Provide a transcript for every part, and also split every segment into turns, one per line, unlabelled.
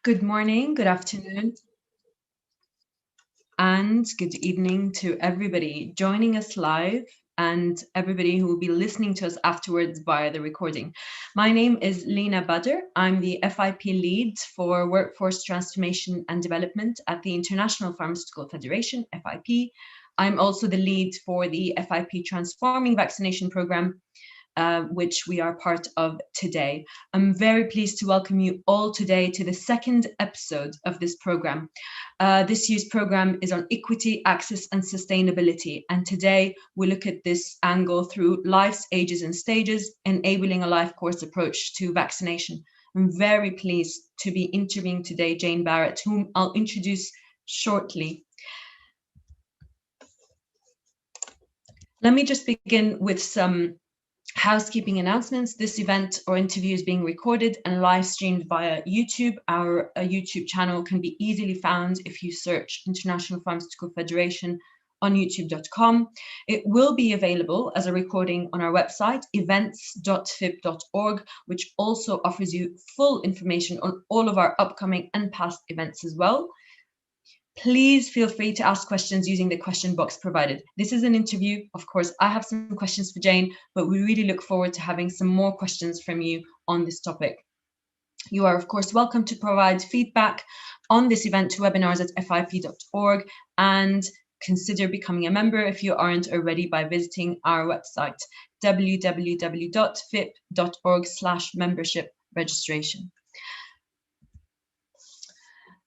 Good morning, good afternoon, and good evening to everybody joining us live and everybody who will be listening to us afterwards via the recording. My name is Lena Badr. I'm the FIP lead for Workforce Transformation and Development at the International Pharmaceutical Federation, FIP. I'm also the lead for the FIP Transforming Vaccination Program, which we are part of today. I'm very pleased to welcome you all today to the second episode of this program. This year's program is on equity, access, and sustainability. And today we look at this angle through life's ages and stages, enabling a life course approach to vaccination. I'm very pleased to be interviewing today Jane Barrett, whom I'll introduce shortly. Let me just begin with some housekeeping announcements. This event or interview is being recorded and live streamed via YouTube. Our YouTube channel can be easily found if you search International Pharmaceutical Federation on youtube.com. It will be available as a recording on our website, events.fip.org, which also offers you full information on all of our upcoming and past events as well. Please feel free to ask questions using the question box provided. This is an interview. Of course, I have some questions for Jane, but we really look forward to having some more questions from you on this topic. You are, of course, welcome to provide feedback on this event to webinars@fip.org and consider becoming a member if you aren't already by visiting our website, www.fip.org/membership registration.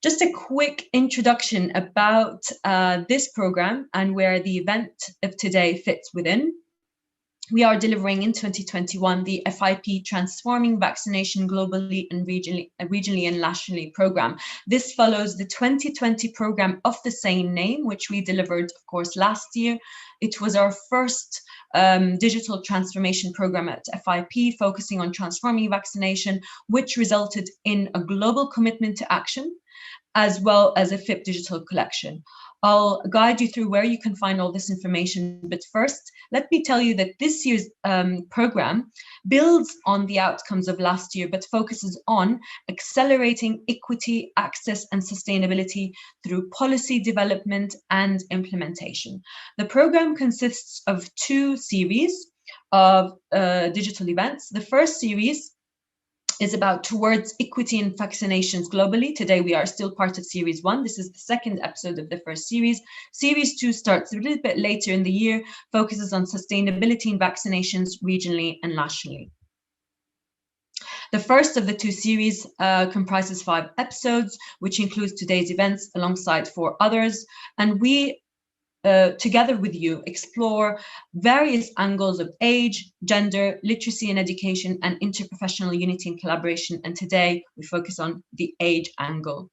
Just a quick introduction about this program and where the event of today fits within. We are delivering in 2021 the FIP Transforming Vaccination Globally and regionally and nationally program. This follows the 2020 program of the same name, which we delivered, of course, last year. It was our first digital transformation program at FIP, focusing on transforming vaccination, which resulted in a global commitment to action, as well as a FIP digital collection. I'll guide you through where you can find all this information, but first, let me tell you that this year's program builds on the outcomes of last year, but focuses on accelerating equity, access, and sustainability through policy development and implementation. The program consists of two series of digital events. The first series is about towards equity in vaccinations globally. Today we are still part of series 1. This is the second episode of the first series. Series 2 starts a little bit later in the year, focuses on sustainability in vaccinations regionally and nationally. The first of the two series comprises 5 episodes, which includes today's events alongside 4 others. And we together with you, explore various angles of age, gender, literacy and education, and interprofessional unity and collaboration. And today we focus on the age angle.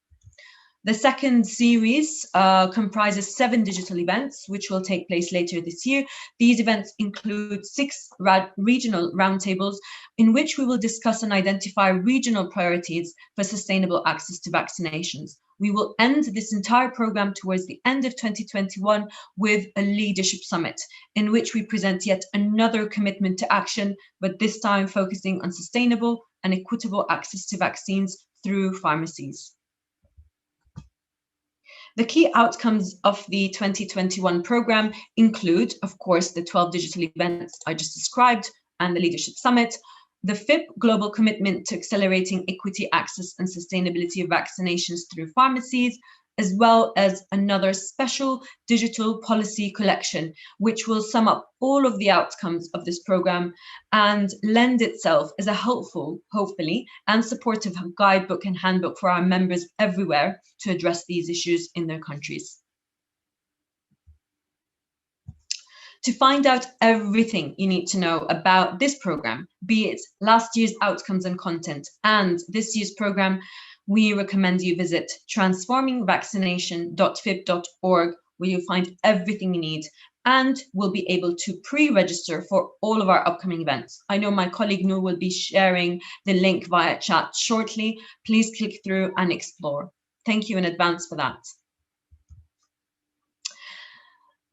The second series comprises 7 digital events, which will take place later this year. These events include 6 regional roundtables in which we will discuss and identify regional priorities for sustainable access to vaccinations. We will end this entire program towards the end of 2021 with a leadership summit in which we present yet another commitment to action, but this time focusing on sustainable and equitable access to vaccines through pharmacies. The key outcomes of the 2021 program include, of course, the 12 digital events I just described and the Leadership Summit, the FIP global commitment to accelerating equity, access, and sustainability of vaccinations through pharmacies, as well as another special digital policy collection, which will sum up all of the outcomes of this program and lend itself as a helpful, hopefully, and supportive guidebook and handbook for our members everywhere to address these issues in their countries. To find out everything you need to know about this program, be it last year's outcomes and content and this year's program, we recommend you visit transformingvaccination.fip.org, where you'll find everything you need and will be able to pre-register for all of our upcoming events. I know my colleague Noor will be sharing the link via chat shortly. Please click through and explore. Thank you in advance for that.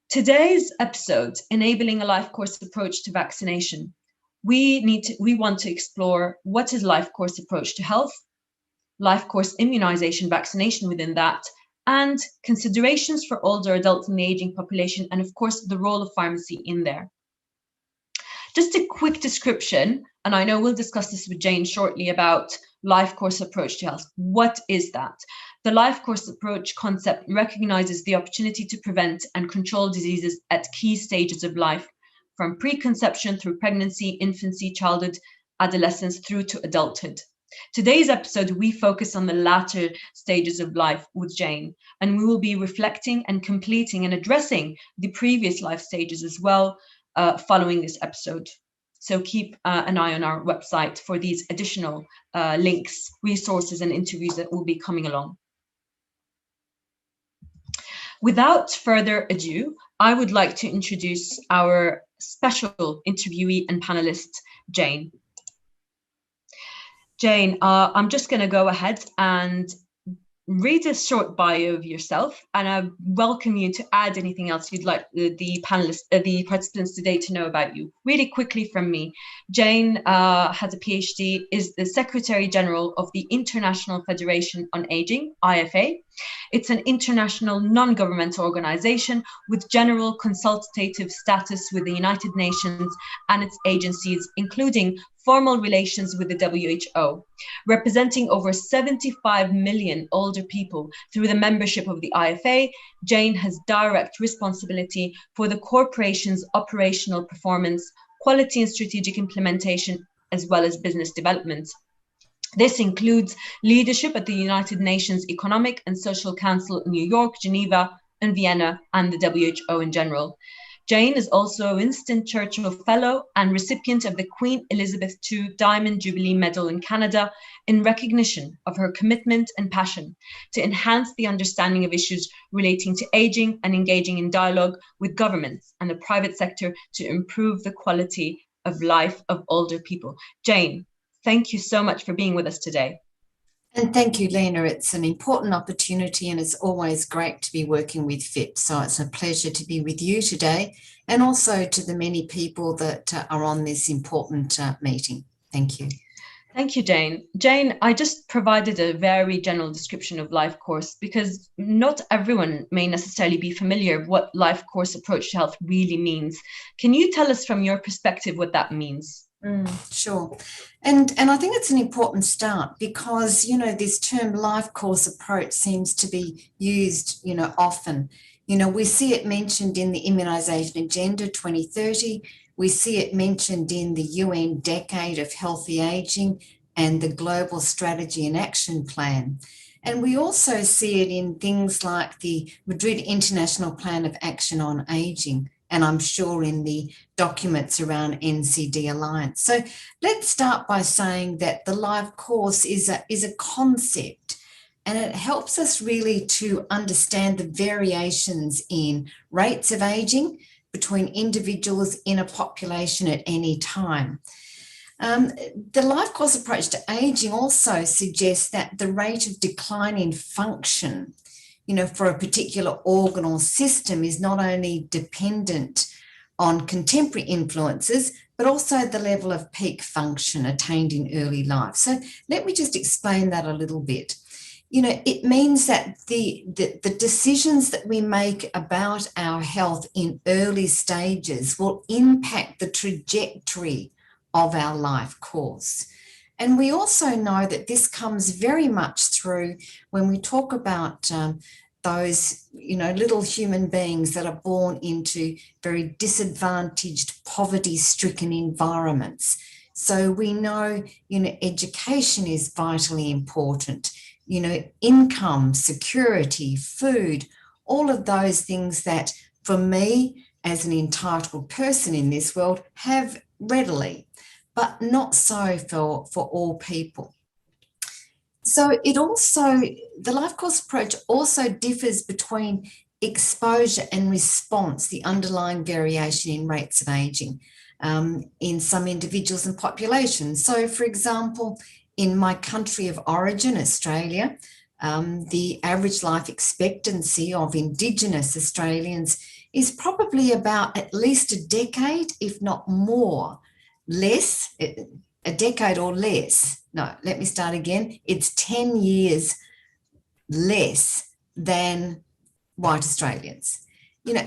Today's episode, Enabling a Life Course Approach to Vaccination. We want to explore what is life course approach to health, life course immunization vaccination within that, and considerations for older adults in the aging population, and of course, the role of pharmacy in there. Just a quick description, and I know we'll discuss this with Jane shortly, about life course approach to health. What is that? The life course approach concept recognizes the opportunity to prevent and control diseases at key stages of life, from preconception through pregnancy, infancy, childhood, adolescence, through to adulthood. Today's episode, we focus on the latter stages of life with Jane, and we will be reflecting and completing and addressing the previous life stages as well, following this episode. So keep an eye on our website for these additional links, resources, and interviews that will be coming along. Without further ado, I would like to introduce our special interviewee and panelist, Jane. Jane, I'm just going to go ahead and read a short bio of yourself, and I welcome you to add anything else you'd like the panelists, the participants today to know about you. Really quickly from me, Jane has a PhD, is the Secretary General of the International Federation on Aging, IFA. It's an international non-governmental organization with general consultative status with the United Nations and its agencies, including formal relations with the WHO, representing over 75 million older people through the membership of the IFA. Jane has direct responsibility for the corporation's operational performance, quality and strategic implementation, as well as business development. This includes leadership at the United Nations Economic and Social Council in New York, Geneva, and Vienna, and the WHO in general. Jane is also a Winston Churchill Fellow and recipient of the Queen Elizabeth II Diamond Jubilee Medal in Canada in recognition of her commitment and passion to enhance the understanding of issues relating to aging and engaging in dialogue with governments and the private sector to improve the quality of life of older people. Jane, thank you so much for being with us today.
And thank you, Lena. It's an important opportunity and it's always great to be working with FIP. So it's a pleasure to be with you today and also to the many people that are on this important meeting. Thank you.
Thank you, Jane. Jane, I just provided a very general description of life course because not everyone may necessarily be familiar with what life course approach to health really means. Can you tell us from your perspective what that means?
Sure. And I think it's an important start because, this term life course approach seems to be used, often. We see it mentioned in the Immunisation Agenda 2030. We see it mentioned in the UN Decade of Healthy Aging and the Global Strategy and Action Plan. And we also see it in things like the Madrid International Plan of Action on Aging, and I'm sure in the documents around NCD Alliance. So let's start by saying that the life course is a concept, and it helps us really to understand the variations in rates of aging between individuals in a population at any time. The life course approach to aging also suggests that the rate of decline in function for a particular organ or system is not only dependent on contemporary influences, but also the level of peak function attained in early life. So let me just explain that a little bit. It means that the decisions that we make about our health in early stages will impact the trajectory of our life course. And we also know that this comes very much through when we talk about those, little human beings that are born into very disadvantaged, poverty-stricken environments. So we know, education is vitally important, income, security, food, all of those things that for me as an entitled person in this world have readily, but not so for all people. So the life course approach also differs between exposure and response, the underlying variation in rates of aging in some individuals and populations. So, for example, in my country of origin, Australia, the average life expectancy of Indigenous Australians is probably about at least a decade, if not more, less a decade or less. No, let me start again. It's 10 years less than white Australians.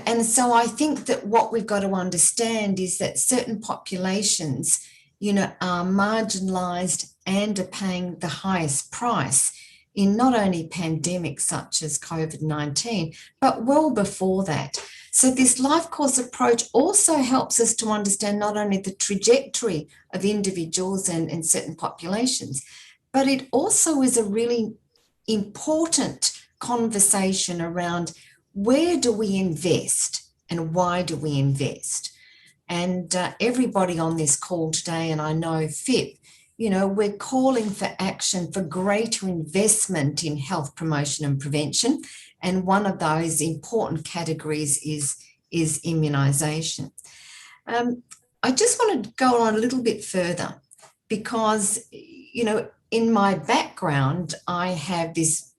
And so I think that what we've got to understand is that certain populations, are marginalised and are paying the highest price in not only pandemics such as COVID-19, but well before that. So this life course approach also helps us to understand not only the trajectory of individuals and certain populations, but it also is a really important conversation around where do we invest and why do we invest? And everybody on this call today, and I know FIP, we're calling for action for greater investment in health promotion and prevention. And one of those important categories is immunisation. I just want to go on a little bit further because, in my background, I have this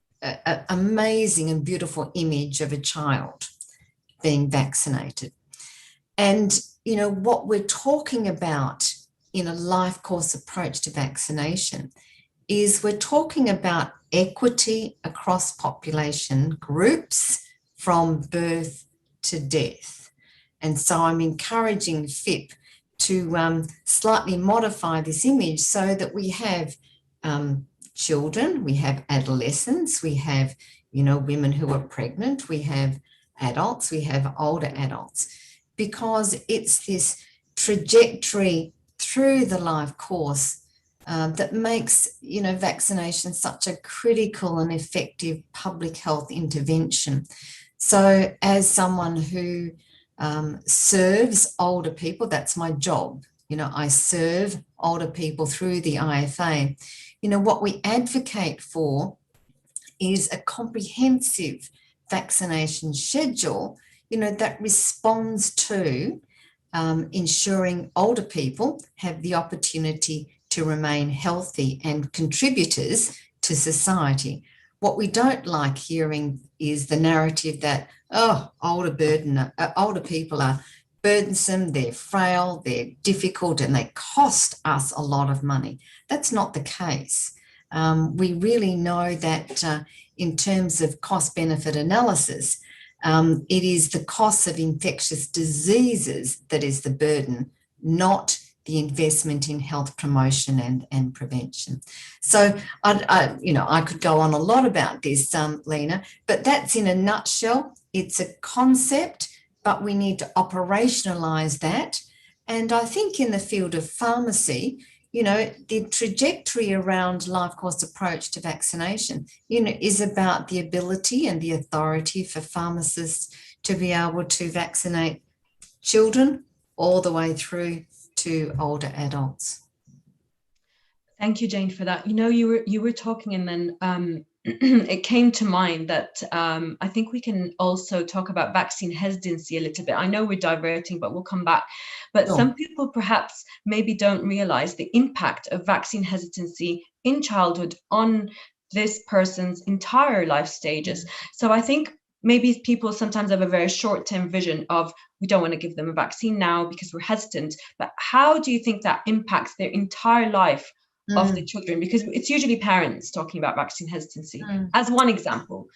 amazing and beautiful image of a child being vaccinated. And, what we're talking about in a life course approach to vaccination is we're talking about equity across population groups from birth to death. And so I'm encouraging FIP to slightly modify this image so that we have children, we have adolescents, we have, women who are pregnant, we have adults, we have older adults, because it's this trajectory through the life course that makes, vaccination such a critical and effective public health intervention. So as someone who serves older people, that's my job. I serve older people through the IFA. What we advocate for is a comprehensive vaccination schedule, that responds to ensuring older people have the opportunity to remain healthy and contributors to society. What we don't like hearing is the narrative that, older people are burdensome, they're frail, they're difficult, and they cost us a lot of money. That's not the case. We really know that in terms of cost-benefit analysis, it is the cost of infectious diseases that is the burden, not the investment in health promotion and prevention. So I could go on a lot about this, Lena, but that's in a nutshell. It's a concept, but we need to operationalize that. And I think in the field of pharmacy, the trajectory around life course approach to vaccination, is about the ability and the authority for pharmacists to be able to vaccinate children all the way through to older adults.
Thank you, Jane, for that. You were talking, and then it came to mind that I think we can also talk about vaccine hesitancy a little bit. I know we're diverting, but we'll come back. But some people perhaps maybe don't realize the impact of vaccine hesitancy in childhood on this person's entire life stages. So I think maybe people sometimes have a very short-term vision of, we don't want to give them a vaccine now because we're hesitant. But how do you think that impacts their entire life of the children? Because it's usually parents talking about vaccine hesitancy as one example.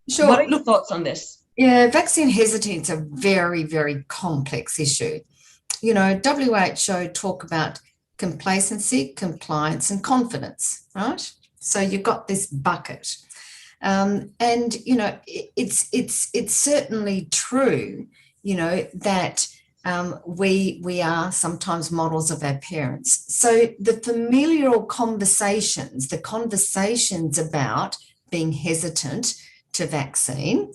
Sure. What are your thoughts on this?
Yeah, vaccine hesitancy is a very, very complex issue. WHO talk about complacency, compliance, and confidence, right? So you've got this bucket. And it's certainly true, that we are sometimes models of our parents. So the familial conversations, the conversations about being hesitant to vaccine,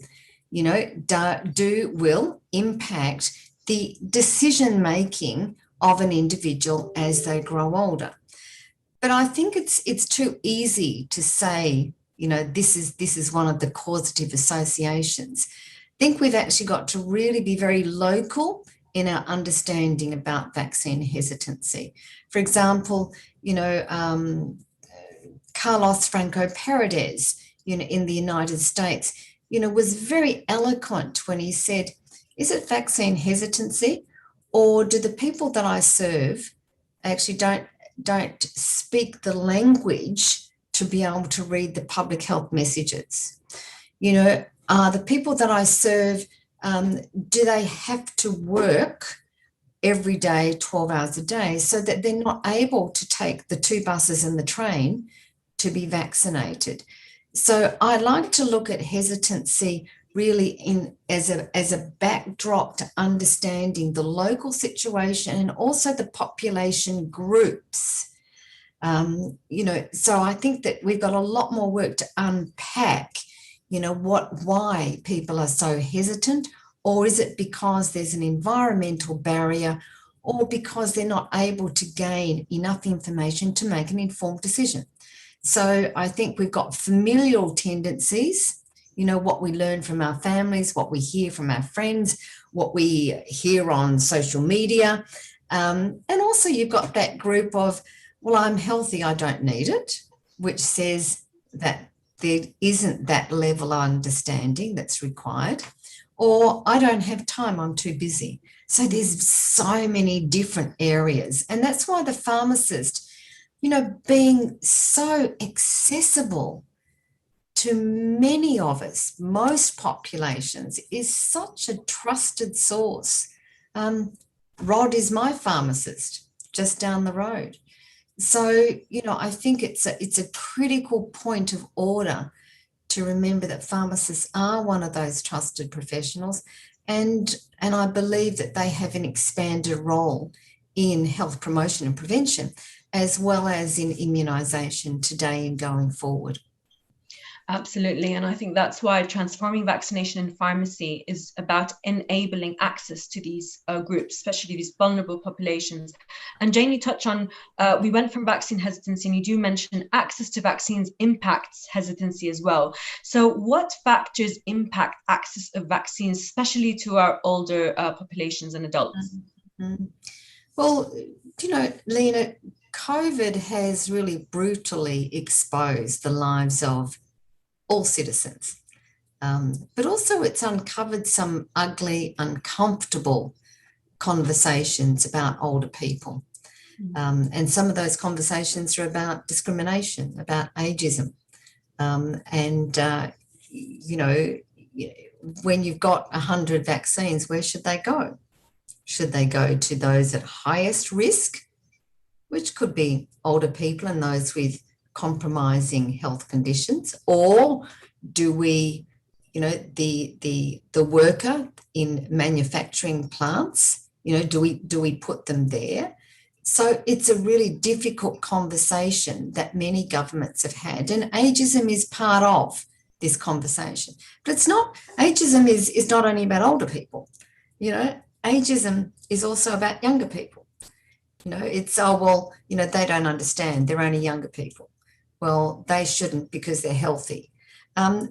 will impact the decision making of an individual as they grow older. But I think it's too easy to say, this is one of the causative associations. I think we've actually got to really be very local in our understanding about vaccine hesitancy. For example, Carlos Franco Paredes, in the United States, was very eloquent when he said, is it vaccine hesitancy, or do the people that I serve actually don't speak the language to be able to read the public health messages. You know, the people that I serve, do they have to work every day, 12 hours a day, so that they're not able to take the 2 buses and the train to be vaccinated? So I like to look at hesitancy really as a backdrop to understanding the local situation and also the population groups. You know, so I think that we've got a lot more work to unpack, you know, why people are so hesitant, or is it because there's an environmental barrier, or because they're not able to gain enough information to make an informed decision? So I think we've got familial tendencies, you know, what we learn from our families, what we hear from our friends, what we hear on social media. And also you've got that group of, well, I'm healthy, I don't need it, which says that there isn't that level of understanding that's required, or I don't have time, I'm too busy. So there's so many different areas. And that's why the pharmacist, you know, being so accessible to many of us, most populations, is such a trusted source. Rod is my pharmacist just down the road. So, you know, I think it's a critical point of order to remember that pharmacists are one of those trusted professionals, and I believe that they have an expanded role in health promotion and prevention, as well as in immunisation today and going forward.
Absolutely. And I think that's why transforming vaccination in pharmacy is about enabling access to these groups, especially these vulnerable populations. And Jane, you touch on, we went from vaccine hesitancy, and you do mention access to vaccines impacts hesitancy as well. So what factors impact access of vaccines, especially to our older populations and adults?
Mm-hmm. Well, you know, Lena, COVID has really brutally exposed the lives of all citizens, but also it's uncovered some ugly, uncomfortable conversations about older people. And some of those conversations are about discrimination, about ageism. You know, when you've got 100 vaccines, where should they go? Should they go to those at highest risk, which could be older people and those with compromising health conditions, or do we, you know, the worker in manufacturing plants, you know, do we put them there? So it's a really difficult conversation that many governments have had, and ageism is part of this conversation. But it's not, ageism is not only about older people, you know, ageism is also about younger people. You know, it's, oh, well, you know, they don't understand, they're only younger people. Well, they shouldn't because they're healthy.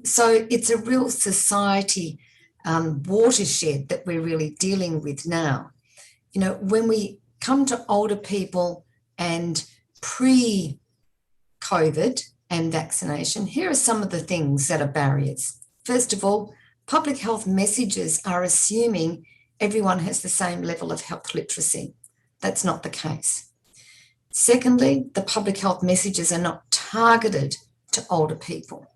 So it's a real society watershed that we're really dealing with now. You know, when we come to older people and pre-COVID and vaccination, here are some of the things that are barriers. First of all, public health messages are assuming everyone has the same level of health literacy. That's not the case. Secondly, the public health messages are not targeted to older people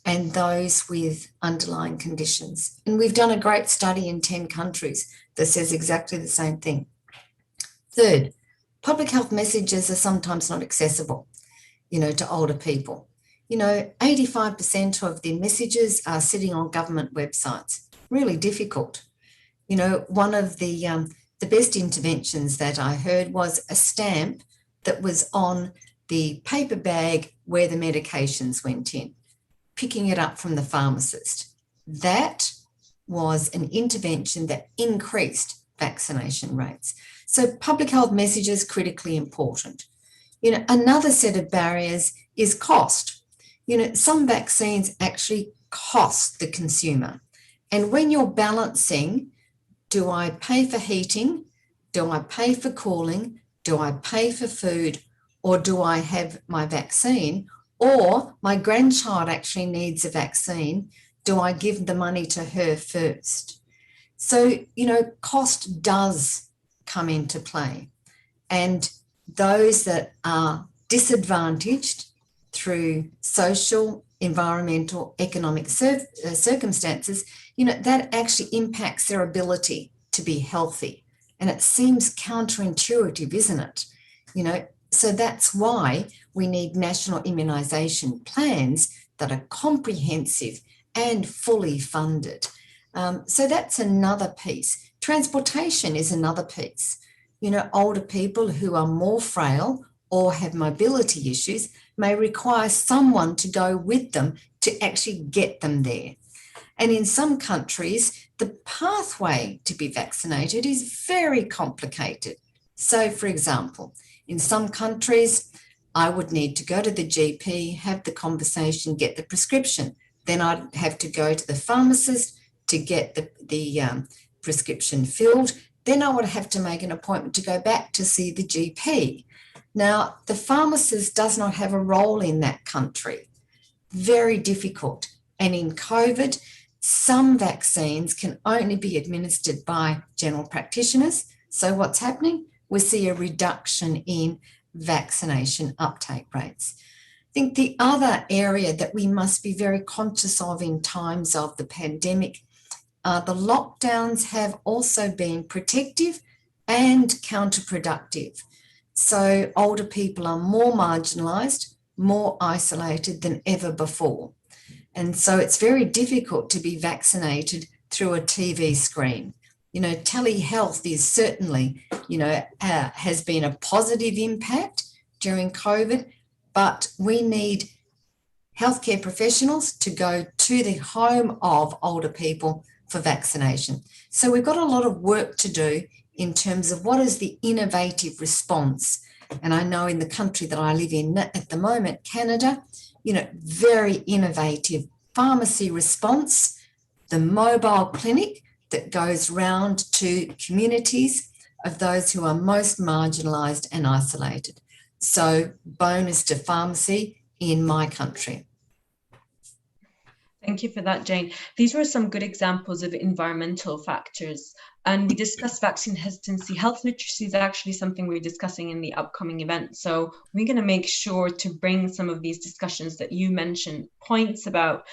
and those with underlying conditions. And we've done a great study in 10 countries that says exactly the same thing. Third, public health messages are sometimes not accessible, you know, to older people. You know, 85% of the messages are sitting on government websites. Really difficult. You know, one of the best interventions that I heard was a stamp that was on the paper bag where the medications went in, picking it up from the pharmacist. That was an intervention that increased vaccination rates. So public health messages critically important. You know, another set of barriers is cost. You know, some vaccines actually cost the consumer. And when you're balancing, do I pay for heating? Do I pay for cooling? Do I pay for food? Or do I have my vaccine? Or my grandchild actually needs a vaccine. Do I give the money to her first? So, you know, cost does come into play. And those that are disadvantaged through social, environmental, economic circumstances, that actually impacts their ability to be healthy. And it seems counterintuitive, isn't it? So that's why we need national immunisation plans that are comprehensive and fully funded. So that's another piece. Transportation is another piece. Older people who are more frail or have mobility issues may require someone to go with them to actually get them there. And in some countries, the pathway to be vaccinated is very complicated. So, for example, in some countries, I would need to go to the GP, have the conversation, get the prescription. Then I'd have to go to the pharmacist to get the prescription filled. Then I would have to make an appointment to go back to see the GP. Now, the pharmacist does not have a role in that country. Very difficult. And in COVID, some vaccines can only be administered by general practitioners. So what's happening? We see a reduction in vaccination uptake rates. I think the other area that we must be very conscious of in times of the pandemic, the lockdowns have also been protective and counterproductive. So older people are more marginalised, more isolated than ever before. And so it's very difficult to be vaccinated through a TV screen. Telehealth is certainly, has been a positive impact during COVID, but we need healthcare professionals to go to the home of older people for vaccination. So we've got a lot of work to do in terms of what is the innovative response. And I know in the country that I live in at the moment, Canada, very innovative pharmacy response, the mobile clinic that goes round to communities of those who are most marginalised and isolated. So bonus to pharmacy in my country.
Thank you for that, Jane. These were some good examples of environmental factors. And we discussed vaccine hesitancy. Health literacy is actually something we're discussing in the upcoming event. So we're going to make sure to bring some of these discussions that you mentioned, points about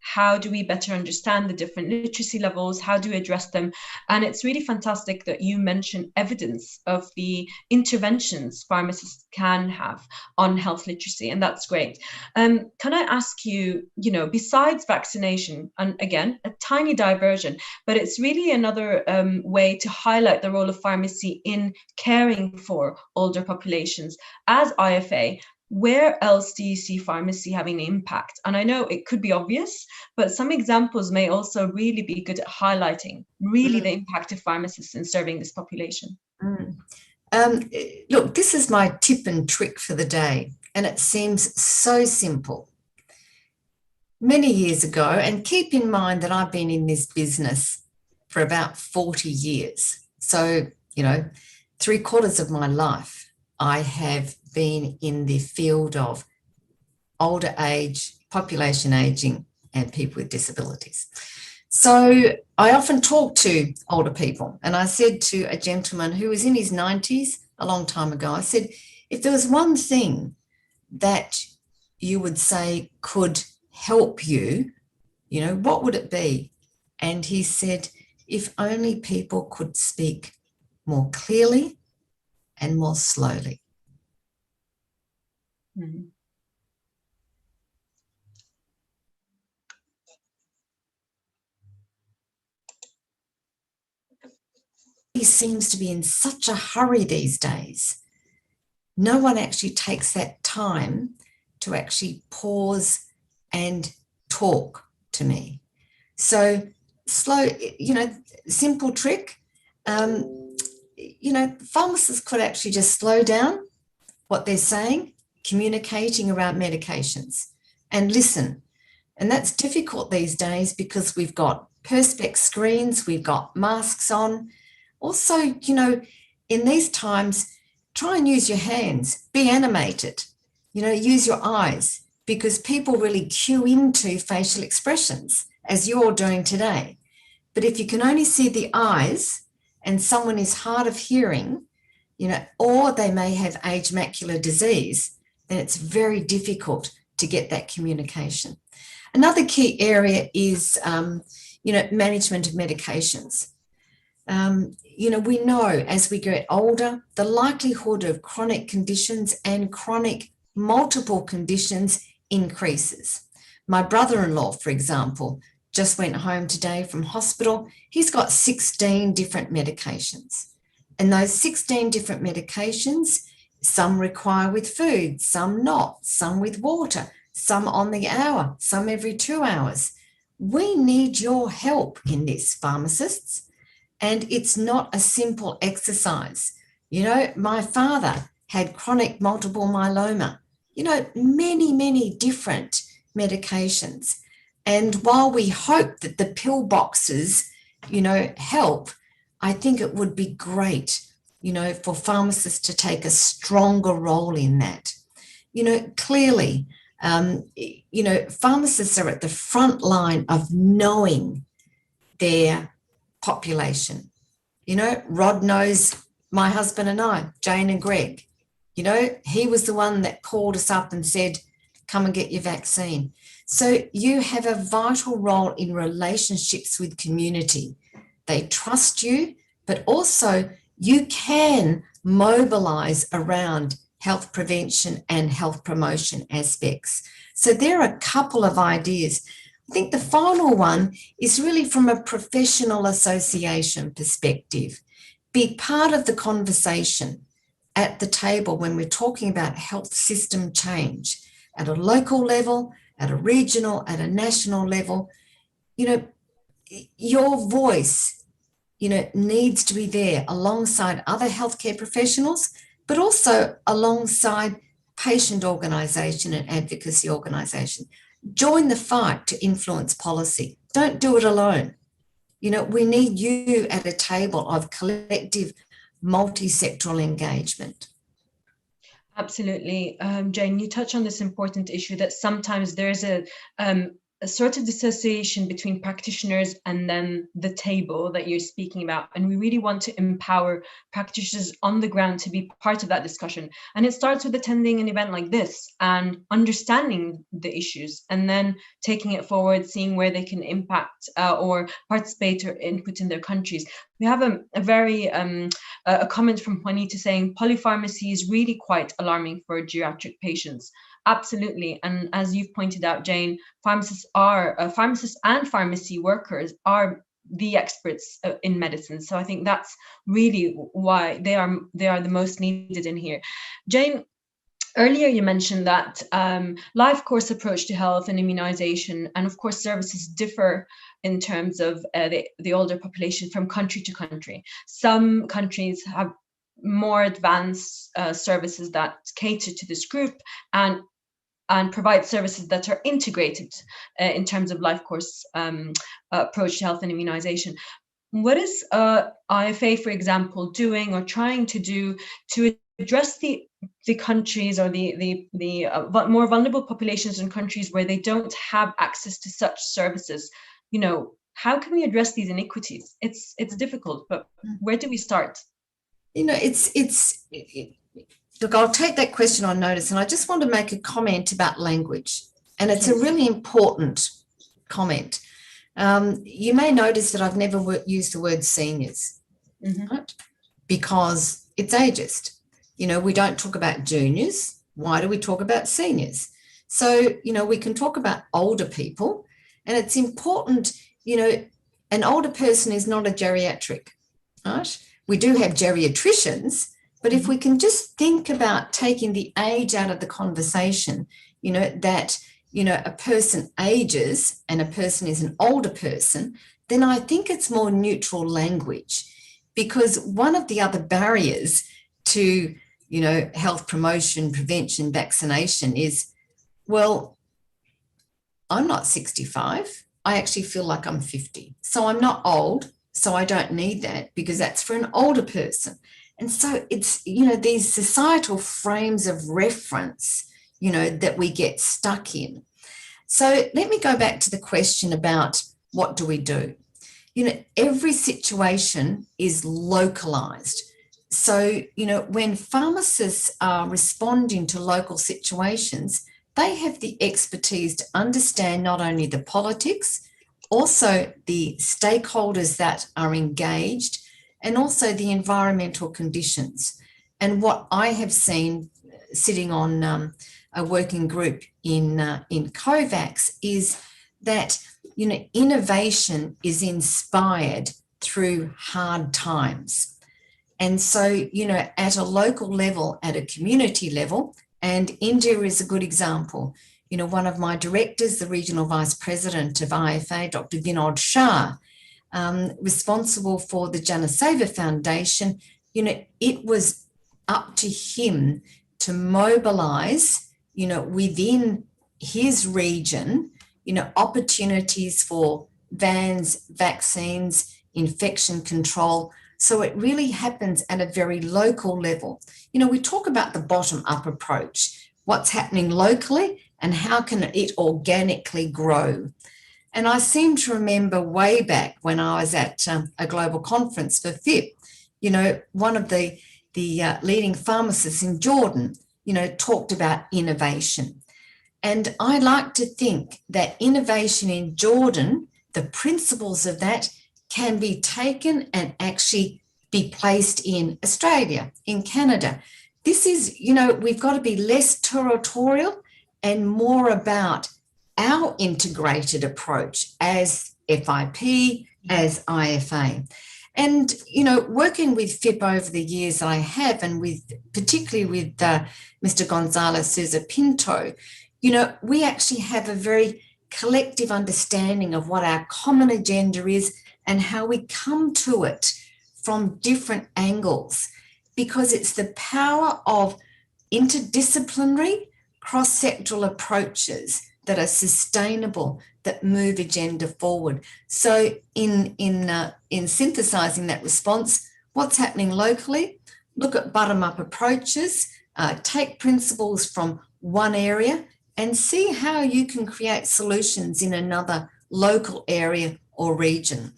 how do we better understand the different literacy levels, how do we address them? And it's really fantastic that you mentioned evidence of the interventions pharmacists can have on health literacy, and that's great. Can I ask you, besides vaccination, and again, a tiny diversion, but it's really another way to highlight the role of pharmacy in caring for older populations. As IFA, where else do you see pharmacy having an impact? And I know it could be obvious, but some examples may also really be good at highlighting really the impact of pharmacists in serving this population.
Look, this is my tip and trick for the day, and it seems so simple. Many years ago, and keep in mind that I've been in this business for about 40 years. So, 3/4 of my life, I have been in the field of older age, population aging, and people with disabilities. So I often talk to older people, and I said to a gentleman who was in his 90s a long time ago, I said, if there was one thing that you would say could help you, what would it be? And he said, if only people could speak more clearly and more slowly.
Mm-hmm.
He seems to be in such a hurry these days. No one actually takes that time to actually pause and talk to me. So slow, simple trick. Pharmacists could actually just slow down what they're saying, communicating around medications, and listen. And that's difficult these days because we've got perspex screens, we've got masks on. Also, in these times, try and use your hands, be animated, use your eyes, because people really cue into facial expressions, as you're doing today. But if you can only see the eyes and someone is hard of hearing, or they may have age macular disease, then it's very difficult to get that communication. Another key area is, management of medications. We know as we get older, the likelihood of chronic conditions and chronic multiple conditions increases. My brother-in-law, for example, just went home today from hospital. He's got 16 different medications. And those 16 different medications, some require with food, some not, some with water, some on the hour, some every 2 hours. We need your help in this, pharmacists. And it's not a simple exercise. My father had chronic multiple myeloma, many, many different medications. And while we hope that the pill boxes, help, I think it would be great, for pharmacists to take a stronger role in that. Clearly, pharmacists are at the front line of knowing their population. Rod knows my husband and I, Jane and Greg. He was the one that called us up and said, come and get your vaccine. So you have a vital role in relationships with community. They trust you, but also you can mobilize around health prevention and health promotion aspects. So there are a couple of ideas. I think the final one is really from a professional association perspective. Be part of the conversation at the table when we're talking about health system change at a local level, at a regional, at a national level. Your voice, needs to be there alongside other healthcare professionals, but also alongside patient organisation and advocacy organisation. Join the fight to influence policy. Don't do it alone. We need you at a table of collective multi-sectoral engagement.
Absolutely. Jane, you touch on this important issue that sometimes there's a sort of dissociation between practitioners and then the table that you're speaking about. And we really want to empower practitioners on the ground to be part of that discussion. And it starts with attending an event like this and understanding the issues and then taking it forward, seeing where they can impact or participate or input in their countries. We have a comment from Juanita saying polypharmacy is really quite alarming for geriatric patients. Absolutely. And as you've pointed out, Jane, pharmacists and pharmacy workers are the experts in medicine. So I think that's really why they are the most needed in here. Jane, earlier you mentioned that life course approach to health and immunization, and of course services differ in terms of the older population from country to country. Some countries have more advanced services that cater to this group and provide services that are integrated in terms of life course approach to health and immunization. What is IFA, for example, doing or trying to do to address the countries or the more vulnerable populations in countries where they don't have access to such services? How can we address these inequities? It's difficult, but where do we start?
Look, I'll take that question on notice, and I just want to make a comment about language, and it's a really important comment. You may notice that I've never used the word seniors, right? Because it's ageist. We don't talk about juniors. Why do we talk about seniors? So, we can talk about older people, and it's important, an older person is not a geriatric, right? We do have geriatricians, but if we can just think about taking the age out of the conversation, that, a person ages and a person is an older person, then I think it's more neutral language. Because one of the other barriers to, health promotion, prevention, vaccination is, well, I'm not 65. I actually feel like I'm 50. So I'm not old, so I don't need that because that's for an older person. And so it's, these societal frames of reference, that we get stuck in. So let me go back to the question about what do we do? Every situation is localized. So, when pharmacists are responding to local situations, they have the expertise to understand not only the politics, also the stakeholders that are engaged, and also the environmental conditions. And what I have seen sitting on a working group in COVAX is that, innovation is inspired through hard times. And so, at a local level, at a community level, and India is a good example. One of my directors, the regional vice president of IFA, Dr. Vinod Shah, responsible for the Janaseva Foundation, it was up to him to mobilize, within his region, opportunities for vans, vaccines, infection control. So it really happens at a very local level. We talk about the bottom-up approach, what's happening locally and how can it organically grow. And I seem to remember way back when I was at a global conference for FIP, one of the leading pharmacists in Jordan, talked about innovation. And I like to think that innovation in Jordan, the principles of that can be taken and actually be placed in Australia, in Canada. This is, we've got to be less territorial and more about our integrated approach as FIP, as IFA. And, working with FIP over the years I have, and particularly with Mr. Gonzalez Souza Pinto, we actually have a very collective understanding of what our common agenda is and how we come to it from different angles, because it's the power of interdisciplinary, cross-sectoral approaches that are sustainable, that move agenda forward. So in synthesizing that response, what's happening locally, look at bottom-up approaches, take principles from one area and see how you can create solutions in another local area or region.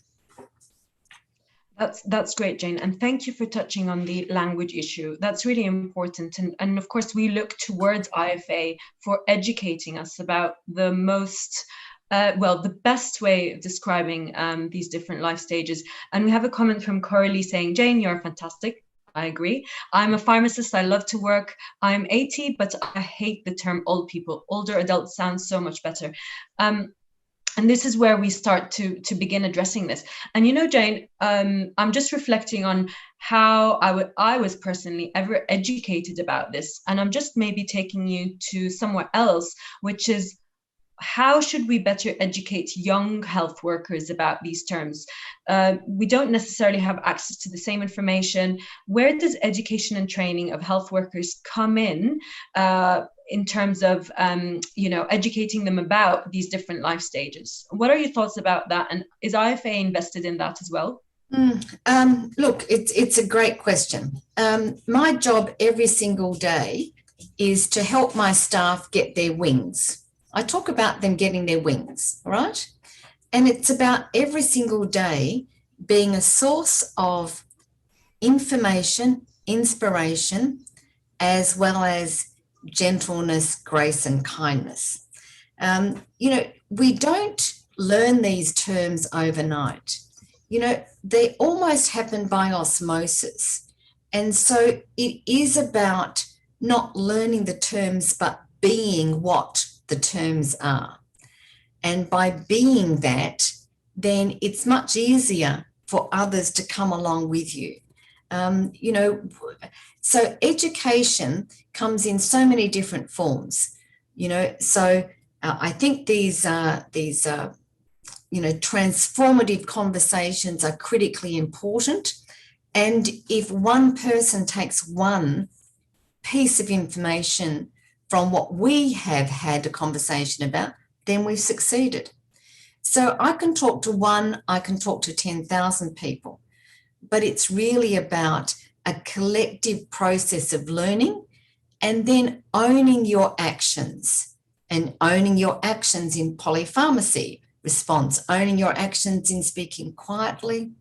That's great, Jane. And thank you for touching on the language issue. That's really important. And of course, we look towards IFA for educating us about the most, the best way of describing these different life stages. And we have a comment from Coralie saying, Jane, you're fantastic. I agree. I'm a pharmacist. I love to work. I'm 80, but I hate the term old people. Older adults sounds so much better. And this is where we start to begin addressing this. And Jane, I'm just reflecting on how I was personally ever educated about this. And I'm just maybe taking you to somewhere else, which is how should we better educate young health workers about these terms? We don't necessarily have access to the same information. Where does education and training of health workers come in terms of, educating them about these different life stages? What are your thoughts about that? And is IFA invested in that as well?
Look, it's a great question. My job every single day is to help my staff get their wings. I talk about them getting their wings, right? And it's about every single day being a source of information, inspiration, as well as gentleness, grace, and kindness. We don't learn these terms overnight. They almost happen by osmosis. And so it is about not learning the terms, but being what the terms are. And by being that, then it's much easier for others to come along with you. So education comes in so many different forms, so I think these transformative conversations are critically important. And if one person takes one piece of information from what we have had a conversation about, then we've succeeded. So I can talk to one, I can talk to 10,000 people, but it's really about a collective process of learning and then owning your actions, and owning your actions in polypharmacy response, owning your actions in speaking quietly,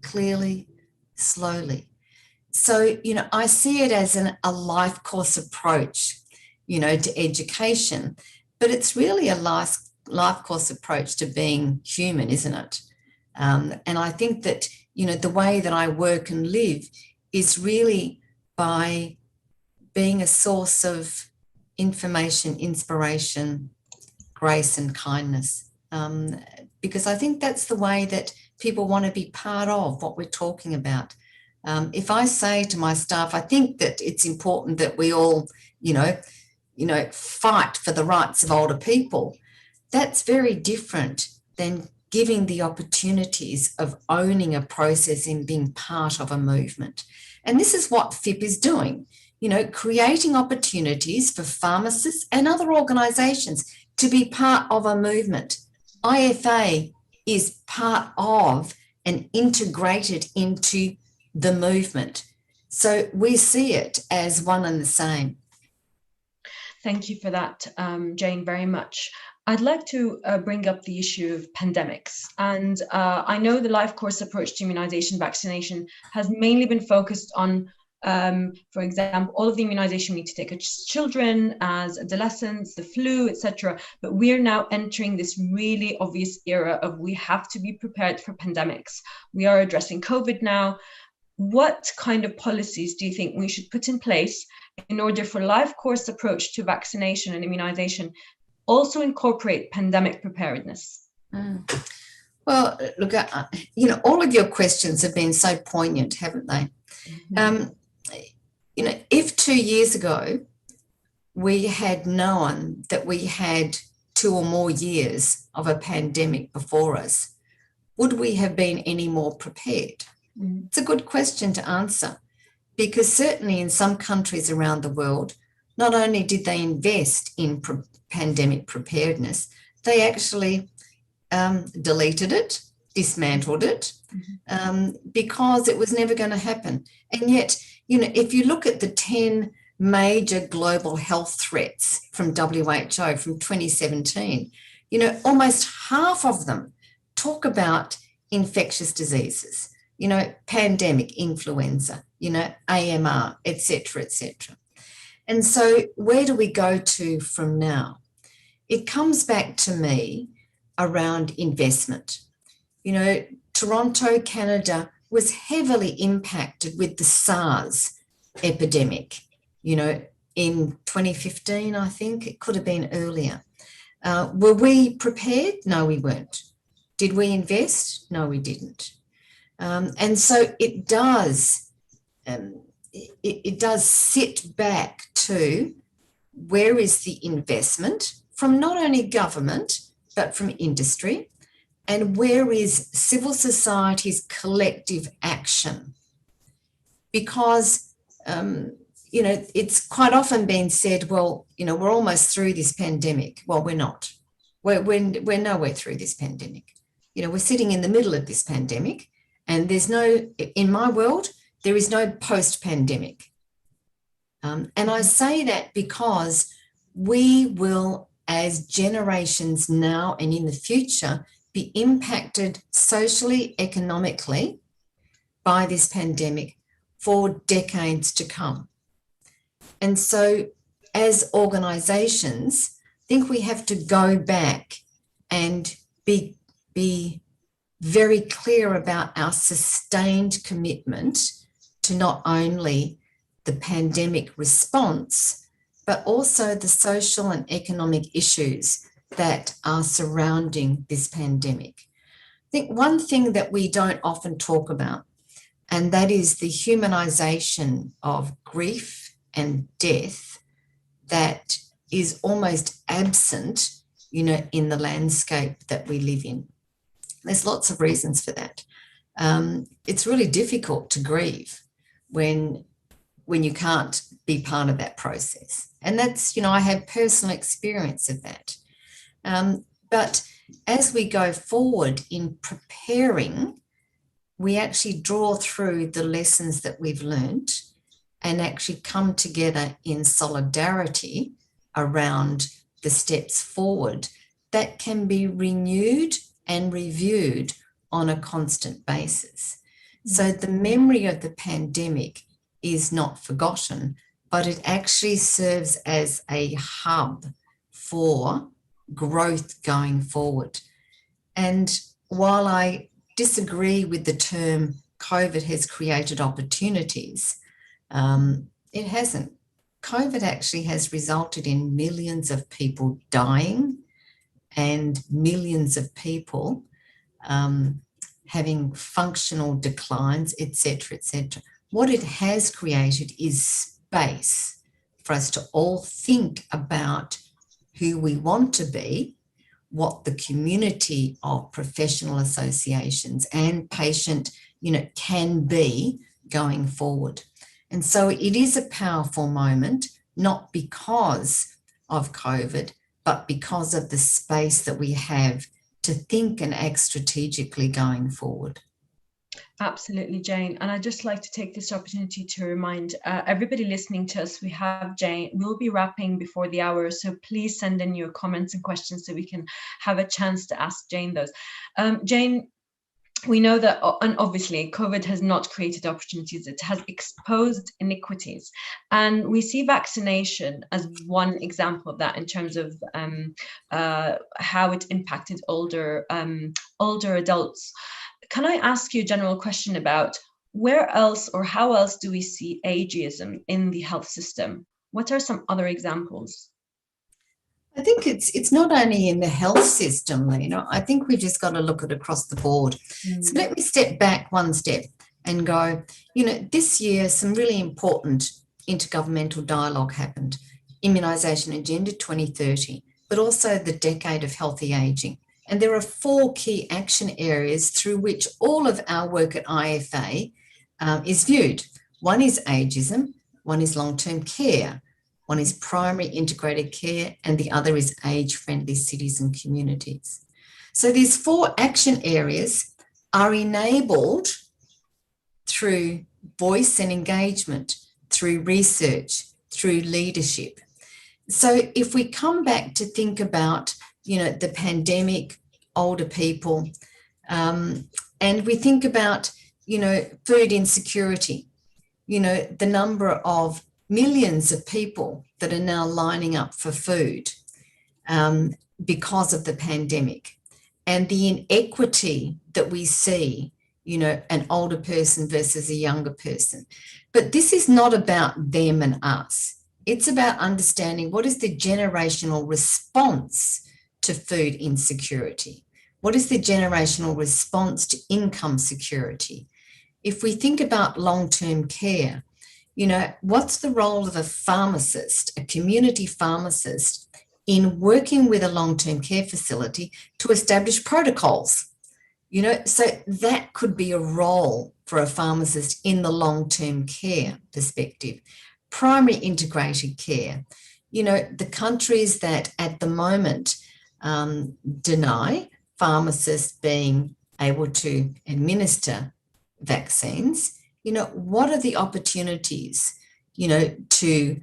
clearly, slowly. So, I see it as a life course approach, to education, but it's really a life course approach to being human, isn't it? And I think that, the way that I work and live is really by being a source of information, inspiration, grace and kindness, because I think that's the way that people want to be part of what we're talking about. If I say to my staff, I think that it's important that we all, fight for the rights of older people, that's very different than giving the opportunities of owning a process and being part of a movement. And this is what FIP is doing, creating opportunities for pharmacists and other organisations to be part of a movement. IFA is part of and integrated into the movement. So we see it as one and the same.
Thank you for that, Jane, very much. I'd like to bring up the issue of pandemics. And I know the life course approach to immunization vaccination has mainly been focused on, for example, all of the immunization we need to take as children, as adolescents, the flu, etc. But we're now entering this really obvious era of we have to be prepared for pandemics. We are addressing COVID now. What kind of policies do you think we should put in place in order for life course approach to vaccination and immunization also incorporate pandemic preparedness?
Well, look, all of your questions have been so poignant, haven't they? Mm-hmm. If 2 years ago we had known that we had 2 or more years of a pandemic before us, would we have been any more prepared? Mm-hmm. It's a good question to answer, because certainly in some countries around the world, not only did they invest in pandemic preparedness, they actually deleted it, dismantled it, because it was never going to happen. And yet, if you look at the 10 major global health threats from WHO from 2017, almost half of them talk about infectious diseases, pandemic, influenza, AMR, etc., etc. And so where do we go to from now? It comes back to me around investment. Toronto, Canada was heavily impacted with the SARS epidemic, in 2015, I think. It could have been earlier. Were we prepared? No, we weren't. Did we invest? No, we didn't. And so it does sit back to where is the investment from not only government, but from industry, and where is civil society's collective action? Because, it's quite often been said, well, we're almost through this pandemic. Well, we're not. We're nowhere through this pandemic. We're sitting in the middle of this pandemic, and in my world, there is no post-pandemic. And I say that because we will, as generations now and in the future, be impacted socially, economically by this pandemic for decades to come. And so as organisations, I think we have to go back and be very clear about our sustained commitment to not only the pandemic response, but also the social and economic issues that are surrounding this pandemic. I think one thing that we don't often talk about, and that is the humanisation of grief and death that is almost absent, in the landscape that we live in. There's lots of reasons for that. It's really difficult to grieve when you can't be part of that process. And that's, I have personal experience of that. But as we go forward in preparing, we actually draw through the lessons that we've learned and actually come together in solidarity around the steps forward that can be renewed and reviewed on a constant basis. So the memory of the pandemic is not forgotten, but it actually serves as a hub for growth going forward. And while I disagree with the term COVID has created opportunities, it hasn't. COVID actually has resulted in millions of people dying and millions of people having functional declines, etc., etc. What it has created is space for us to all think about who we want to be, what the community of professional associations and patient, can be going forward. And so it is a powerful moment, not because of COVID, but because of the space that we have to think and act strategically going forward.
Absolutely, Jane. And I'd just like to take this opportunity to remind everybody listening to us, we have Jane, we'll be wrapping before the hour, so please send in your comments and questions so we can have a chance to ask Jane those. Jane, we know that, and obviously COVID has not created opportunities, it has exposed iniquities. And we see vaccination as one example of that in terms of how it impacted older adults. Can I ask you a general question about where else or how else do we see ageism in the health system? What are some other examples?
I think it's not only in the health system, Lena. I think we've just got to look at across the board. So let me step back one step and go, this year some really important intergovernmental dialogue happened. Immunisation Agenda 2030, but also the Decade of Healthy Ageing. And there are 4 key action areas through which all of our work at IFA is viewed. One is ageism, one is long-term care, one is primary integrated care, and the other is age-friendly cities and communities. So these 4 action areas are enabled through voice and engagement, through research, through leadership. So if we come back to think about the pandemic, older people, and we think about, food insecurity, the number of millions of people that are now lining up for food because of the pandemic, and the inequity that we see, an older person versus a younger person. But this is not about them and us. It's about understanding what is the generational response to food insecurity. What is the generational response to income security? If we think about long-term care, what's the role of a pharmacist, a community pharmacist, in working with a long-term care facility to establish protocols? So that could be a role for a pharmacist in the long-term care perspective. Primary integrated care, the countries that at the moment deny pharmacists being able to administer vaccines, what are the opportunities, to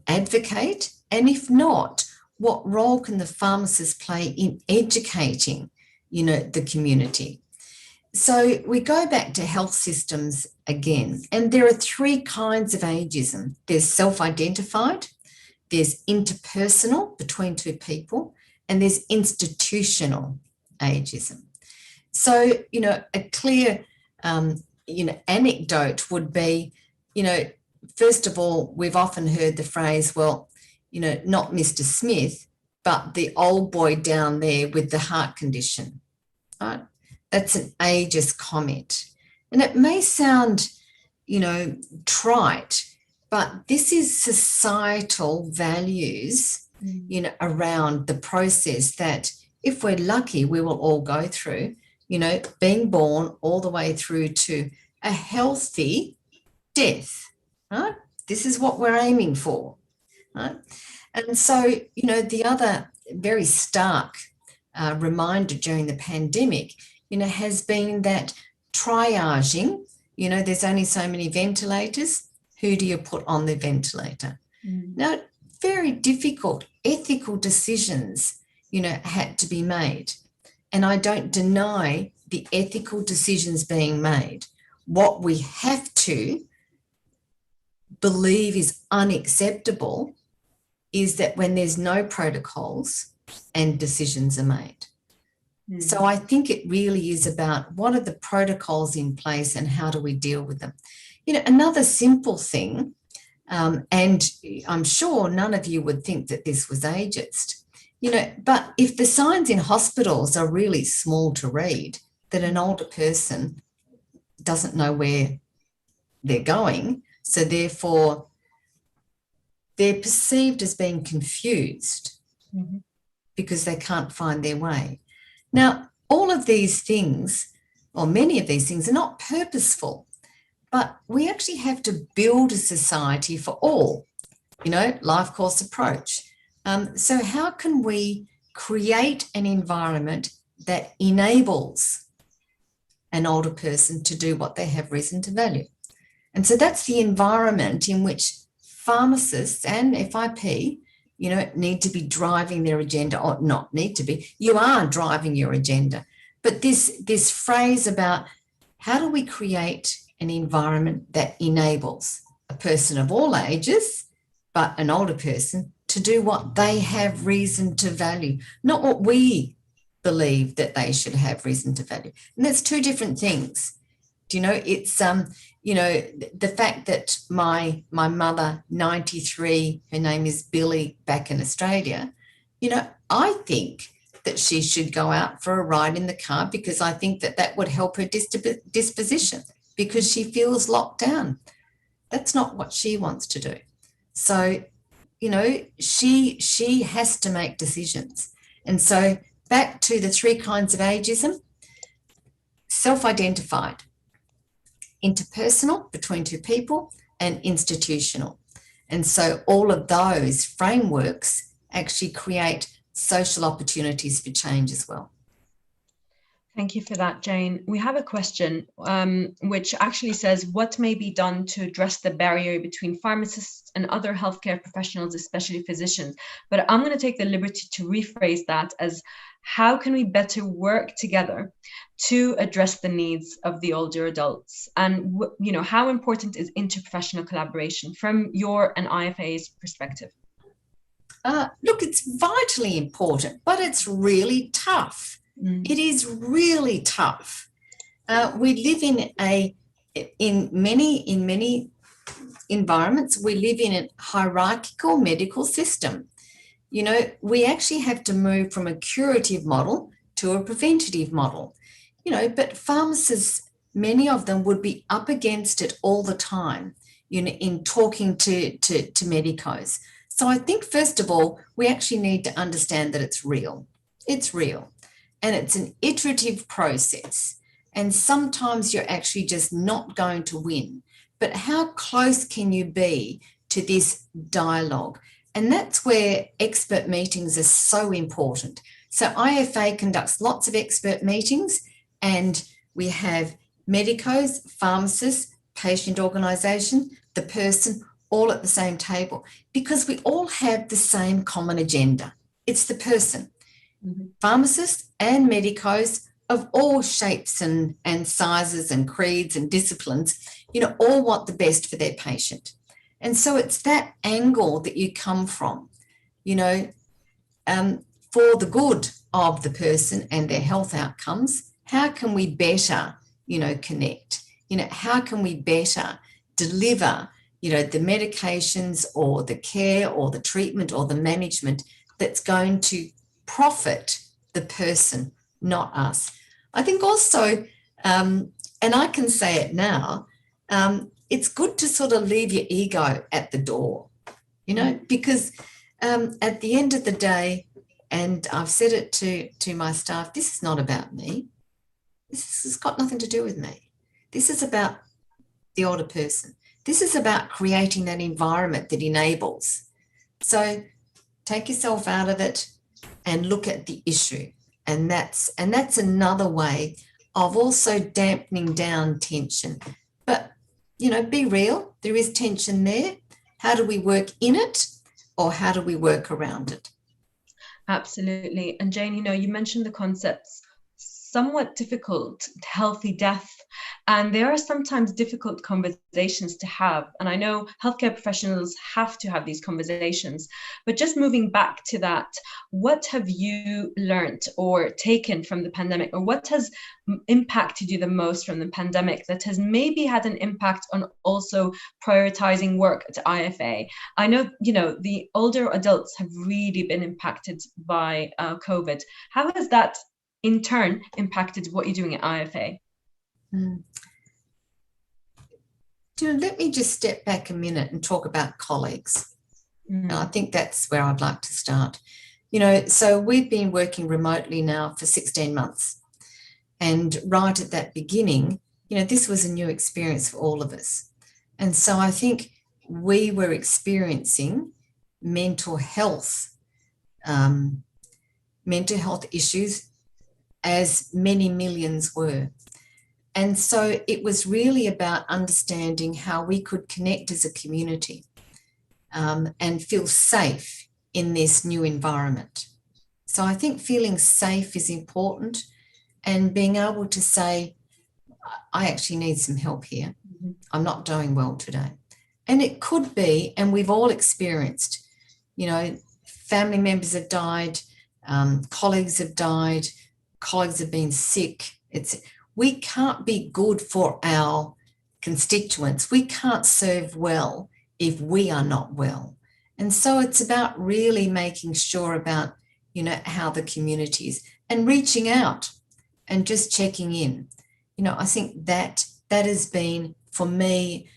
advocate? And if not, what role can the pharmacist play in educating, the community? So we go back to health systems again, and there are 3 kinds of ageism. There's self-identified, there's interpersonal between 2 people, and there's institutional ageism. So, a clear, anecdote would be, first of all, we've often heard the phrase, well, not Mr. Smith, but the old boy down there with the heart condition, right? That's an ageist comment. And it may sound, trite, but this is societal values, around the process that if we're lucky, we will all go through, being born all the way through to a healthy death, right? This is what we're aiming for, right? And so, the other very stark reminder during the pandemic, has been that triaging, there's only so many ventilators. Who do you put on the ventilator? Now, very difficult ethical decisions, had to be made. And I don't deny the ethical decisions being made. What we have to believe is unacceptable is that when there's no protocols and decisions are made. So I think it really is about what are the protocols in place and how do we deal with them. Another simple thing, and I'm sure none of you would think that this was ageist, but if the signs in hospitals are really small to read, that an older person doesn't know where they're going, so therefore they're perceived as being confused because they can't find their way. Now, all of these things, or many of these things, are not purposeful, but we actually have to build a society for all, life course approach. So how can we create an environment that enables an older person to do what they have reason to value? And so that's the environment in which pharmacists and FIP, need to be driving their agenda, or not need to be, you are driving your agenda. But this phrase about how do we create an environment that enables a person of all ages, but an older person, to do what they have reason to value, not what we believe that they should have reason to value. And that's two different things. It's the fact that my mother, 93, her name is Billy, back in Australia, I think that she should go out for a ride in the car because I think that would help her disposition because she feels locked down. That's not what she wants to do. So, she has to make decisions. And so back to the three kinds of ageism: self-identified, interpersonal, between two people, and institutional. And so all of those frameworks actually create social opportunities for change as well.
Thank you for that, Jane. We have a question which actually says, what may be done to address the barrier between pharmacists and other healthcare professionals, especially physicians? But I'm going to take the liberty to rephrase that as, how can we better work together to address the needs of the older adults? And how important is interprofessional collaboration from your and IFA's perspective?
Look, it's vitally important, but it's really tough. It is really tough. We live in many environments, we live in a hierarchical medical system. We actually have to move from a curative model to a preventative model. But pharmacists, many of them would be up against it all the time, in talking to medicos. So I think, first of all, we actually need to understand that it's real. It's real. And it's an iterative process. And sometimes you're actually just not going to win. But how close can you be to this dialogue? And that's where expert meetings are so important. So IFA conducts lots of expert meetings, and we have medicos, pharmacists, patient organisation, the person, all at the same table, because we all have the same common agenda. It's the person. Pharmacists and medicos of all shapes and sizes and creeds and disciplines, all want the best for their patient. And so it's that angle that you come from, for the good of the person and their health outcomes. How can we better, connect? How can we better deliver, the medications or the care or the treatment or the management that's going to profit the person, not us? I think also, and I can say it now, it's good to sort of leave your ego at the door, because at the end of the day, and I've said it to my staff, this is not about me. This has got nothing to do with me. This is about the older person. This is about creating that environment that enables. So take yourself out of it and look at the issue. And that's another way of also dampening down tension. But, be real. There is tension there. How do we work in it, or how do we work around it?
Absolutely. And Jane, you mentioned the concepts somewhat difficult, healthy death. And there are sometimes difficult conversations to have. And I know healthcare professionals have to have these conversations. But just moving back to that, what have you learned or taken from the pandemic, or what has impacted you the most from the pandemic that has maybe had an impact on also prioritizing work at IFA? I know, the older adults have really been impacted by COVID. How has that in turn impacted what you're doing at IFA?
Let me just step back a minute and talk about colleagues. And I think that's where I'd like to start. So we've been working remotely now for 16 months. And right at that beginning, this was a new experience for all of us. And so I think we were experiencing mental health issues as many millions were. And so it was really about understanding how we could connect as a community and feel safe in this new environment. So I think feeling safe is important, and being able to say, I actually need some help here. I'm not doing well today. And it could be, and we've all experienced, family members have died, colleagues have died, colleagues have been sick. We can't be good for our constituents. We can't serve well if we are not well. And so it's about really making sure about, how the community is, and reaching out and just checking in. I think that has been, for me,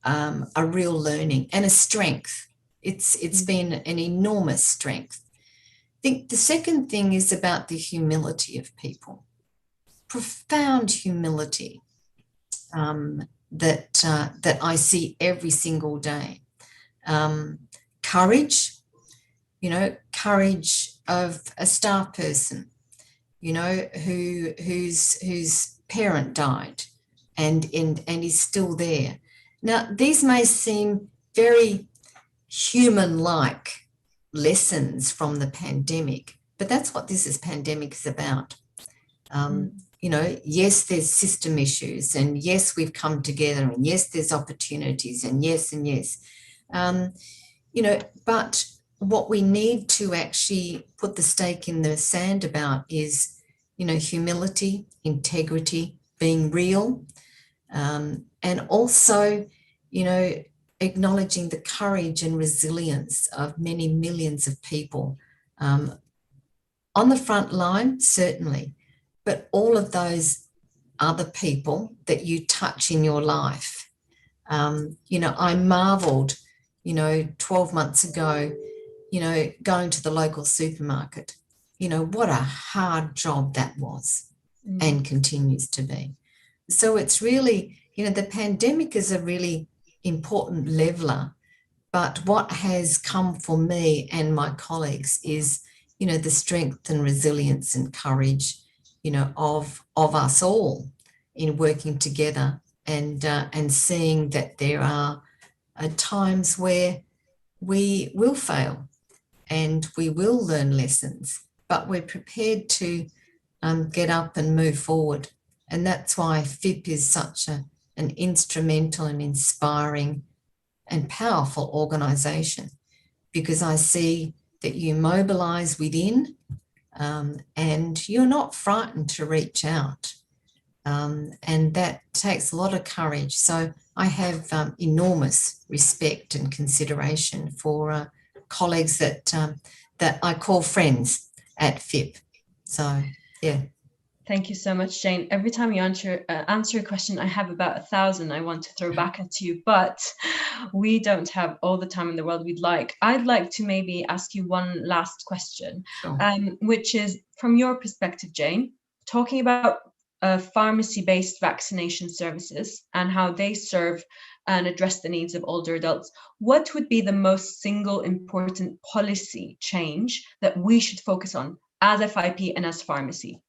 a real learning and a strength. It's been an enormous strength. I think the second thing is about the humility of people. Profound humility that I see every single day. Courage, courage of a staff person, whose parent died and is still there. Now, these may seem very human-like lessons from the pandemic, but that's what this pandemic is about. Yes, there's system issues, and yes, we've come together, and yes, there's opportunities, and yes. But what we need to actually put the stake in the sand about is, humility, integrity, being real, and also, acknowledging the courage and resilience of many millions of people on the front line, certainly, but all of those other people that you touch in your life. I marveled, 12 months ago, going to the local supermarket, what a hard job that was and continues to be. So it's really, the pandemic is a really important leveler, but what has come for me and my colleagues is, the strength and resilience and courage, of us all in working together and seeing that there are times where we will fail and we will learn lessons, but we're prepared to get up and move forward. And that's why FIP is such an instrumental and inspiring and powerful organisation, because I see that you mobilise within and you're not frightened to reach out. And that takes a lot of courage. So I have enormous respect and consideration for colleagues that I call friends at FIP. So, yeah.
Thank you so much, Jane. Every time you answer a question, I have about 1,000 I want to throw back at you, but we don't have all the time in the world we'd like. I'd like to maybe ask you one last question,
Sure.
Which is, from your perspective, Jane, talking about pharmacy-based vaccination services and how they serve and address the needs of older adults, what would be the most single important policy change that we should focus on as FIP and as pharmacy?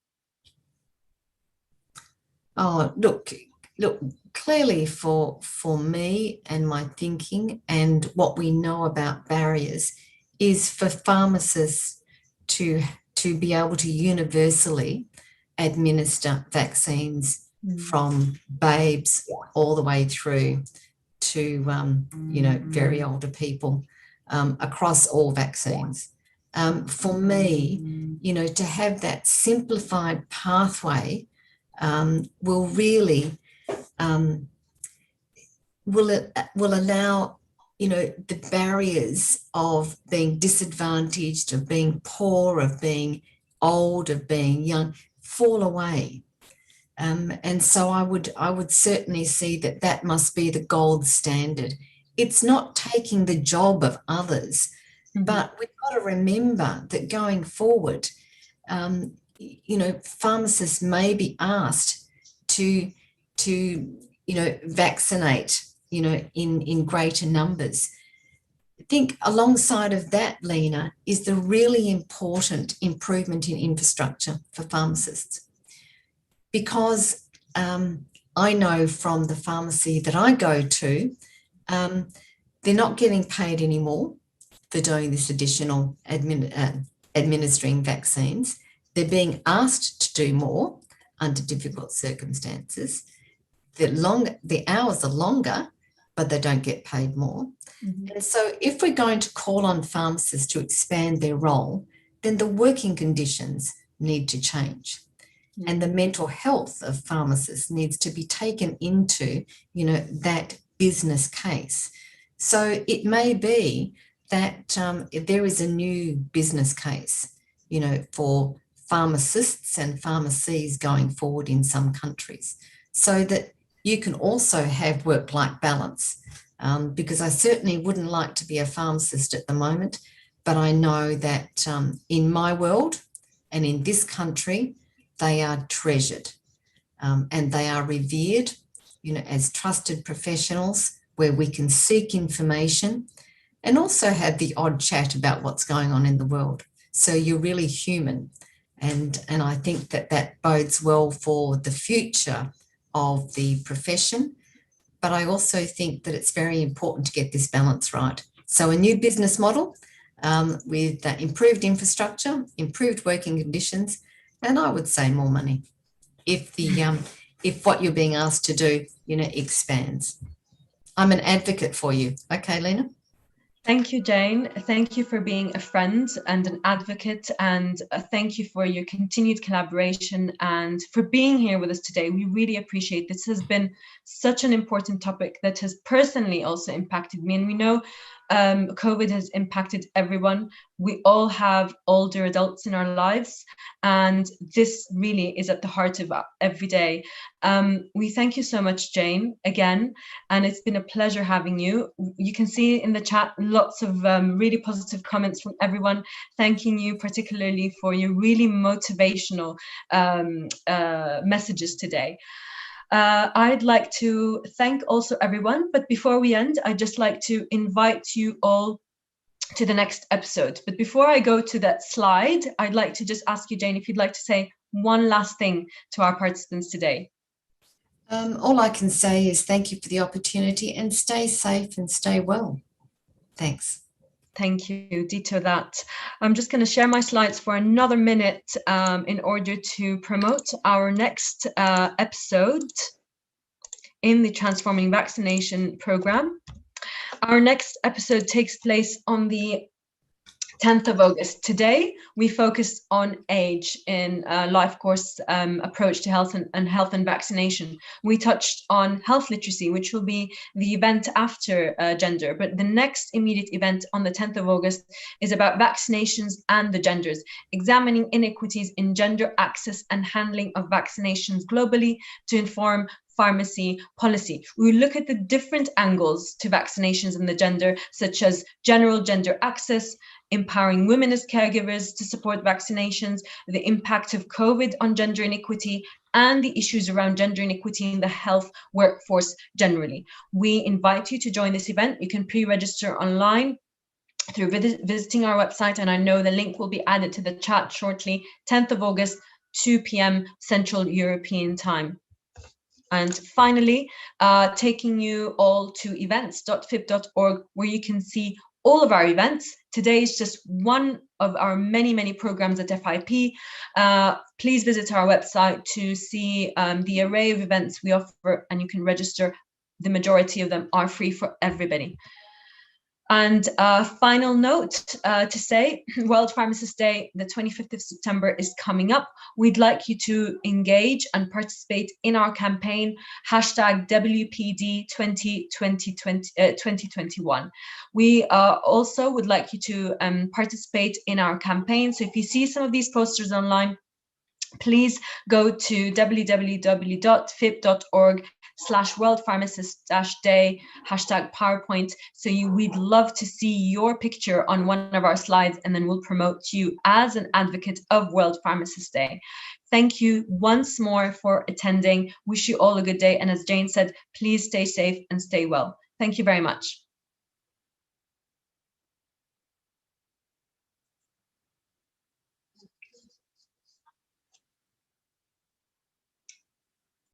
Oh, look, clearly for me and my thinking and what we know about barriers is for pharmacists to be able to universally administer vaccines from babes all the way through to, very older people, across all vaccines. For me, to have that simplified pathway will really will allow the barriers of being disadvantaged, of being poor, of being old, of being young, fall away. And so I would certainly see that must be the gold standard. It's not taking the job of others, but we've got to remember that going forward, pharmacists may be asked to vaccinate, in greater numbers. I think alongside of that, Lena, is the really important improvement in infrastructure for pharmacists. Because I know from the pharmacy that I go to, they're not getting paid anymore for doing this additional administering vaccines. They're being asked to do more under difficult circumstances. The hours are longer, but they don't get paid more. And so if we're going to call on pharmacists to expand their role, then the working conditions need to change. And the mental health of pharmacists needs to be taken into, that business case. So it may be that there is a new business case, for pharmacists and pharmacies going forward in some countries, so that you can also have work-life balance. Because I certainly wouldn't like to be a pharmacist at the moment, but I know that in my world and in this country, they are treasured and they are revered, as trusted professionals where we can seek information and also have the odd chat about what's going on in the world. So you're really human. And I think that bodes well for the future of the profession. But I also think that it's very important to get this balance right. So a new business model with improved infrastructure, improved working conditions, and I would say more money if what you're being asked to do, expands. I'm an advocate for you. Okay, Lena?
Thank you, Jane. Thank you for being a friend and an advocate, and thank you for your continued collaboration and for being here with us today. We really appreciate this. Has been such an important topic that has personally also impacted me, and we know COVID has impacted everyone. We all have older adults in our lives, and this really is at the heart of every day. We thank you so much, Jane, again, and it's been a pleasure having you. You can see in the chat lots of really positive comments from everyone, thanking you particularly for your really motivational messages today. I'd like to thank also everyone, but before we end, I'd just like to invite you all to the next episode. But before I go to that slide, I'd like to just ask you, Jane, if you'd like to say one last thing to our participants today.
All I can say is thank you for the opportunity, and stay safe and stay well. Thanks.
Thank you, ditto that. I'm just going to share my slides for another minute in order to promote our next episode in the Transforming Vaccination program. Our next episode takes place on the 10th of August. Today, we focused on age in a life course approach to health and vaccination. We touched on health literacy, which will be the event after gender. But the next immediate event on the 10th of August is about vaccinations and the genders, examining inequities in gender access and handling of vaccinations globally to inform pharmacy policy. We look at the different angles to vaccinations and the gender, such as general gender access, empowering women as caregivers to support vaccinations, the impact of COVID on gender inequity, and the issues around gender inequity in the health workforce generally. We invite you to join this event. You can pre-register online through visiting our website, and I know the link will be added to the chat shortly. 10th of August, 2 p.m. Central European Time. And finally, taking you all to events.fib.org, where you can see all of our events. Today is just one of our many, many programs at FIP. Please visit our website to see the array of events we offer, and you can register. The majority of them are free for everybody. And final note to say, World Pharmacist Day, the 25th of September is coming up. We'd like you to engage and participate in our campaign, #WPD 2021. We also would like you to participate in our campaign. So if you see some of these posters online, please go to www.fip.org/worldpharmacist-day #PowerPoint. So we'd love to see your picture on one of our slides, and then we'll promote you as an advocate of World Pharmacist Day. Thank you once more for attending. Wish you all a good day. And as Jane said, please stay safe and stay well. Thank you very much.